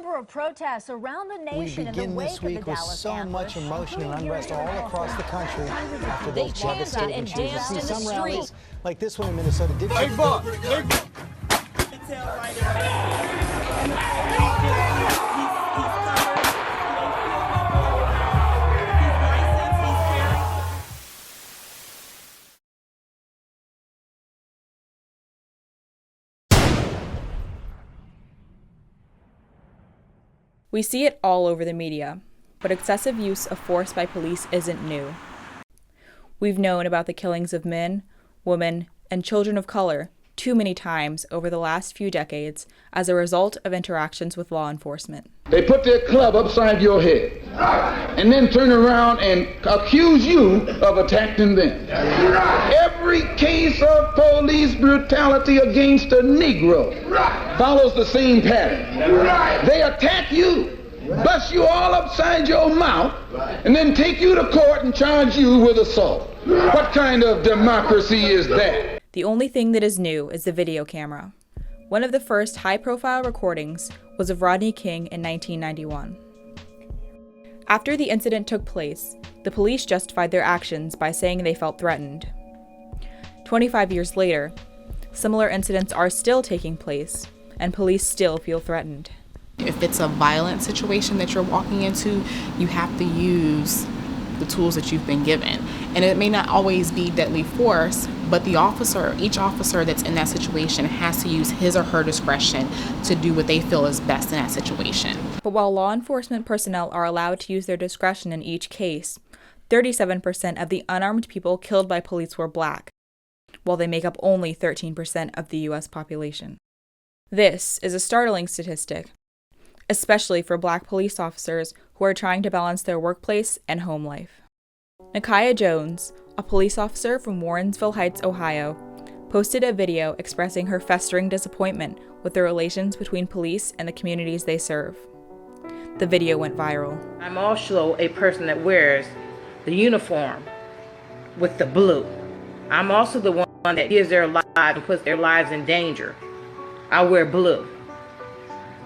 number of protests around the nation in the wake of the Dallas ambush. We begin this week with so much emotion and unrest all across the country after They those chanted devastating and shootings. danced in the Some street. rallies, like this one in Minnesota, did. We see it all over the media, but excessive use of force by police isn't new. We've known about the killings of men, women, and children of color too many times over the last few decades as a result of interactions with law enforcement. They put their club upside your head and then turn around and accuse you of attacking them. Every case of police brutality against a Negro follows the same pattern. They attack you, bust you all upside your mouth, and then take you to court and charge you with assault. What kind of democracy is that? The only thing that is new is the video camera. One of the first high-profile recordings was of Rodney King in 1991. After the incident took place, the police justified their actions by saying they felt threatened. 25 years later, similar incidents are still taking place, and police still feel threatened. If it's a violent situation that you're walking into, you have to use the tools that you've been given. And it may not always be deadly force, but each officer that's in that situation has to use his or her discretion to do what they feel is best in that situation. But while law enforcement personnel are allowed to use their discretion in each case, 37% of the unarmed people killed by police were black, while they make up only 13% of the U.S. population. This is a startling statistic, especially for black police officers who are trying to balance their workplace and home life. Nakia Jones, a police officer from Warrensville Heights, Ohio, posted a video expressing her festering disappointment with the relations between police and the communities they serve. The video went viral. I'm also a person that wears the uniform with the blue. I'm also the one that gives their lives and puts their lives in danger. I wear blue.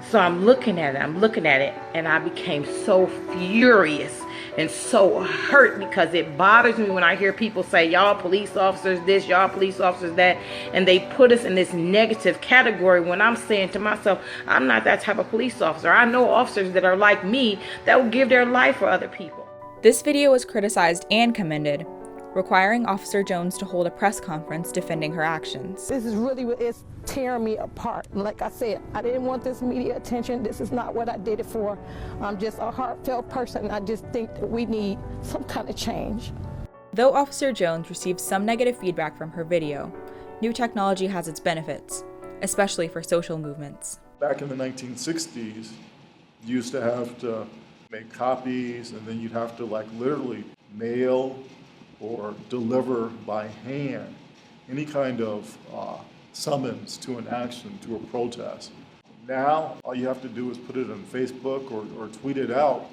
So I'm looking at it, and I became so furious and so hurt because it bothers me when I hear people say, y'all police officers this, y'all police officers that, and they put us in this negative category when I'm saying to myself, I'm not that type of police officer. I know officers that are like me that will give their life for other people. This video was criticized and commended, requiring Officer Jones to hold a press conference defending her actions. This is really what is tearing me apart. And like I said, I didn't want this media attention. This is not what I did it for. I'm just a heartfelt person. I just think that we need some kind of change. Though Officer Jones received some negative feedback from her video, new technology has its benefits, especially for social movements. Back in the 1960s, you used to have to make copies, and then you'd have to literally mail or deliver by hand any kind of summons to an action, to a protest. Now, all you have to do is put it on Facebook or tweet it out,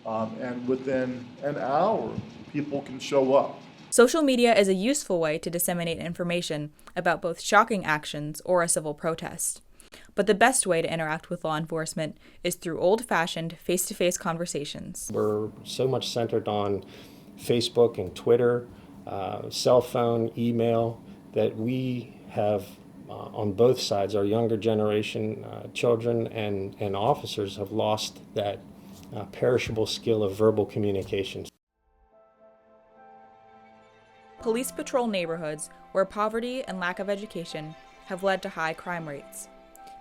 and within an hour, people can show up. Social media is a useful way to disseminate information about both shocking actions or a civil protest. But the best way to interact with law enforcement is through old-fashioned, face-to-face conversations. We're so much centered on Facebook and Twitter, cell phone, email, that we have on both sides, our younger generation, children and officers have lost that perishable skill of verbal communications. Police patrol neighborhoods where poverty and lack of education have led to high crime rates.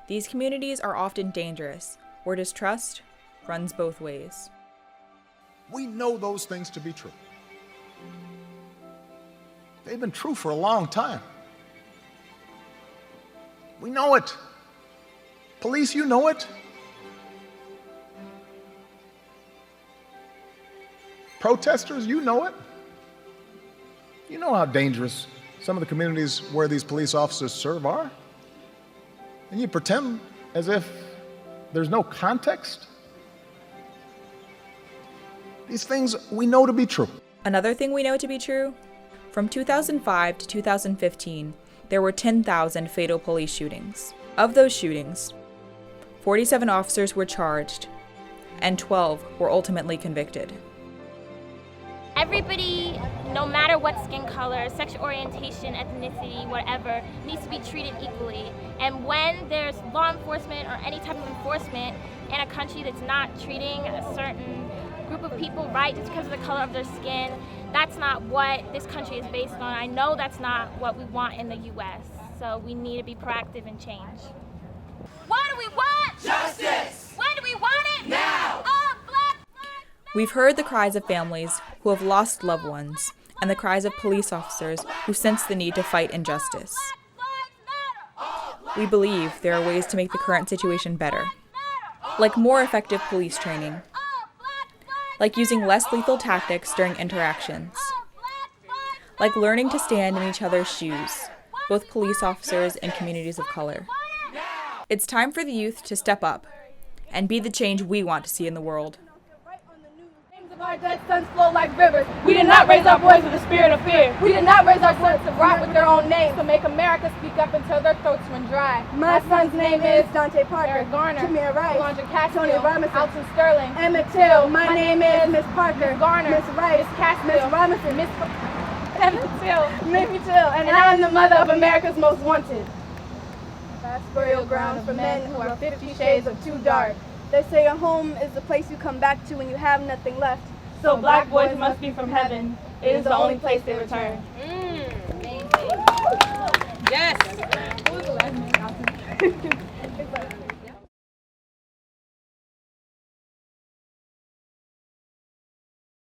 These communities are often dangerous, where distrust runs both ways. We know those things to be true. They've been true for a long time. We know it. Police, you know it. Protesters, you know it. You know how dangerous some of the communities where these police officers serve are. And you pretend as if there's no context. These things we know to be true. Another thing we know to be true, from 2005 to 2015, there were 10,000 fatal police shootings. Of those shootings, 47 officers were charged, and 12 were ultimately convicted. Everybody, no matter what skin color, sexual orientation, ethnicity, whatever, needs to be treated equally. And when there's law enforcement or any type of enforcement in a country that's not treating a certain group of people right just because of the color of their skin, that's not what this country is based on. I know that's not what we want in the U.S. So we need to be proactive and change. What do we want? Justice! When do we want it? Now! We've heard the cries of families who have lost loved ones and the cries of police officers who sense the need to fight injustice. We believe there are ways to make the current situation better, like more effective police training, like using less lethal tactics during interactions, like learning to stand in each other's shoes, both police officers and communities of color. It's time for the youth to step up and be the change we want to see in the world. Our dead sons flow like rivers. We did not raise our boys with a spirit of fear. We did not raise our sons to rot with their own names, to make America speak up until their throats run dry. My son's name is Dante Parker, Eric Garner, Tamir Rice, Alondra Catskill, Tony Robinson, Alton Sterling, Emmett Till. My name is Miss Parker, Miss Garner, Miss Rice, Miss Catskill, Miss Robinson, Miss Emmett Till, Maybe Till, and I am the mother of America's most wanted. Vast burial ground for men who are 50 shades of too dark. They say a home is the place you come back to when you have nothing left. So black boys must be from heaven. It is the only place they return. Amazing. Yes.